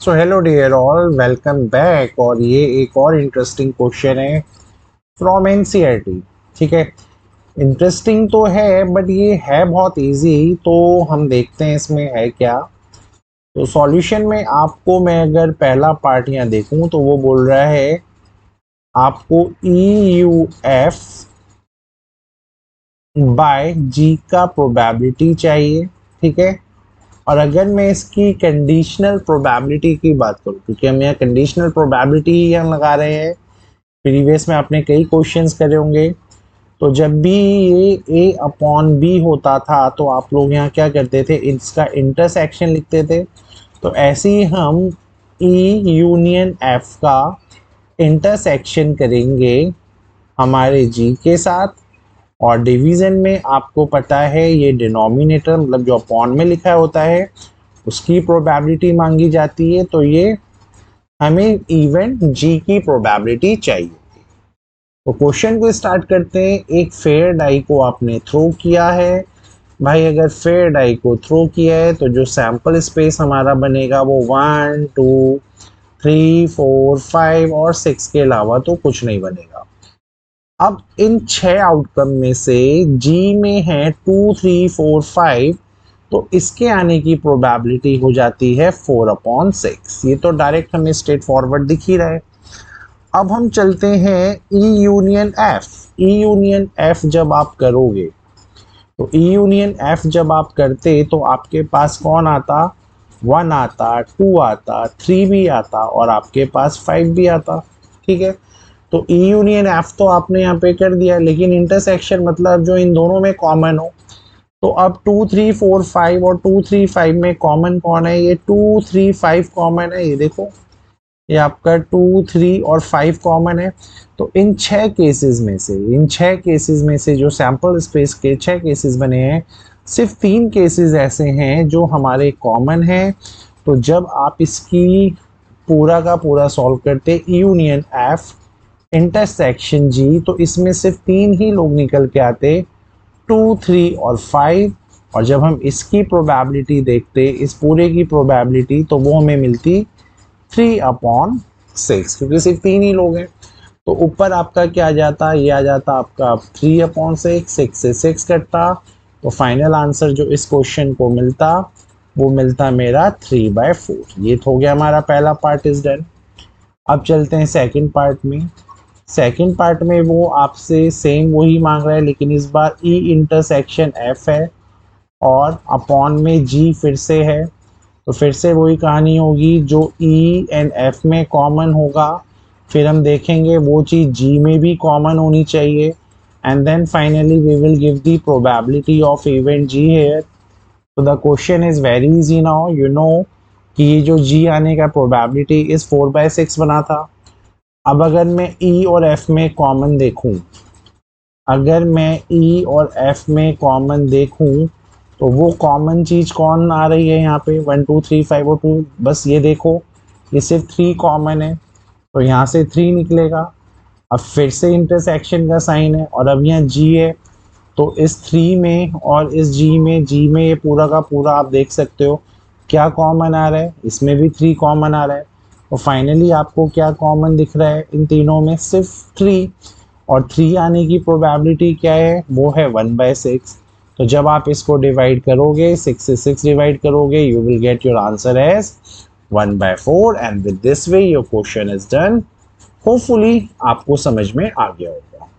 सो hello dear all, welcome back. और ये एक और इंटरेस्टिंग क्वेश्चन है फ्रॉम एनसीईआरटी। ठीक है, इंटरेस्टिंग तो है बट ये है बहुत इजी। तो हम देखते हैं इसमें है क्या। तो सॉल्यूशन में आपको मैं अगर पहला पार्ट यहाँ देखूं तो वो बोल रहा है आपको ई यू एफ बाय जी का प्रोबेबिलिटी चाहिए। ठीक है, और अगर मैं इसकी कंडीशनल प्रोबेबिलिटी की बात करूं, क्योंकि हम यहाँ कंडीशनल प्रोबेबिलिटी ही हम लगा रहे हैं, प्रीवियस में आपने कई क्वेश्चंस करे होंगे। तो जब भी ये ए अपॉन बी होता था तो आप लोग यहाँ क्या करते थे, इसका इंटरसेक्शन लिखते थे। तो ऐसे ही हम ई यूनियन एफ का इंटरसेक्शन करेंगे हमारे जी के साथ। और डिवीजन में आपको पता है ये डिनोमिनेटर मतलब जो अपॉन में लिखा होता है उसकी प्रोबेबिलिटी मांगी जाती है। तो ये हमें इवेंट जी की प्रोबेबिलिटी चाहिए। तो क्वेश्चन को स्टार्ट करते हैं। एक फेयर डाई को आपने थ्रो किया है। भाई अगर फेयर डाई को थ्रो किया है तो जो सैंपल स्पेस हमारा बनेगा वो 1 2 3 4 5 और 6 के अलावा तो कुछ नहीं बनेगा। अब इन 6 आउटकम में से जी में है 2 3 4 5, तो इसके आने की प्रोबेबिलिटी हो जाती है 4/6। ये तो डायरेक्ट हमें स्ट्रेट फॉरवर्ड दिख ही रहा है। अब हम चलते हैं E union F. E union F जब आप करोगे तो ई यूनियन एफ जब आप करते तो आपके पास कौन आता, 1 आता, 2 आता, 3 भी आता और आपके पास 5 भी आता। ठीक है, तो ई यूनियन एफ तो आपने यहाँ पे कर दिया, लेकिन इंटरसेक्शन मतलब जो इन दोनों में कॉमन हो। तो अब 2 3 4 5 और 2 3 5 में कॉमन कौन है, ये 2 3 5 कॉमन है। ये देखो, ये आपका 2 3 और 5 कॉमन है। तो इन 6 केसेस में से जो सैंपल स्पेस के 6 केसेस बने हैं, सिर्फ 3 केसेस ऐसे हैं जो हमारे कॉमन हैं। तो जब आप इसकी पूरा का पूरा सॉल्व करते यूनियन एफ इंटरसेक्शन जी, तो इसमें सिर्फ 3 ही लोग निकल के आते, 2 3 और 5। और जब हम इसकी प्रोबेबिलिटी देखते, इस पूरे की प्रोबेबिलिटी, तो वो हमें मिलती 3/6, क्योंकि सिर्फ 3 ही लोग हैं। तो ऊपर आपका क्या आ जाता, ये आ जाता आपका 3/6, 6 से 6 कटता। तो फाइनल आंसर जो इस क्वेश्चन को मिलता वो मिलता मेरा 3/4। ये तो हो गया हमारा पहला पार्ट इज डन। अब चलते हैं सेकंड पार्ट में। सेकंड पार्ट में वो आपसे सेम वही मांग रहा है, लेकिन इस बार ई इंटरसेक्शन एफ है और अपॉन में जी फिर से है। तो फिर से वही कहानी होगी, जो ई एंड एफ में कॉमन होगा फिर हम देखेंगे वो चीज़ जी में भी कॉमन होनी चाहिए। And then finally we will give the probability of event G here. तो the question is very easy now, you know कि ये जो जी आने का प्रोबेबिलिटी इस 4/6 बना था। अब अगर मैं ई और एफ में कॉमन देखूं, अगर मैं ई और एफ में कॉमन देखूं तो वो कॉमन चीज़ कौन आ रही है यहाँ पे, 1 2 3 5 और 2। बस ये देखो, ये सिर्फ 3 कॉमन है, तो यहाँ से 3 निकलेगा। अब फिर से इंटरसेक्शन का साइन है और अब यहाँ जी है। तो इस 3 में और इस जी में ये पूरा का पूरा आप देख सकते हो क्या कॉमन आ रहा है, इसमें भी 3 कॉमन आ रहा है। तो फाइनली आपको क्या कॉमन दिख रहा है इन तीनों में, सिर्फ 3। और 3 आने की प्रोबेबिलिटी क्या है, वो है 1/6। तो जब आप इसको डिवाइड करोगे, 6 से 6 डिवाइड करोगे, you will get your answer as 1/4। And with this way your question is done. Hopefully आपको समझ में आ गया होगा।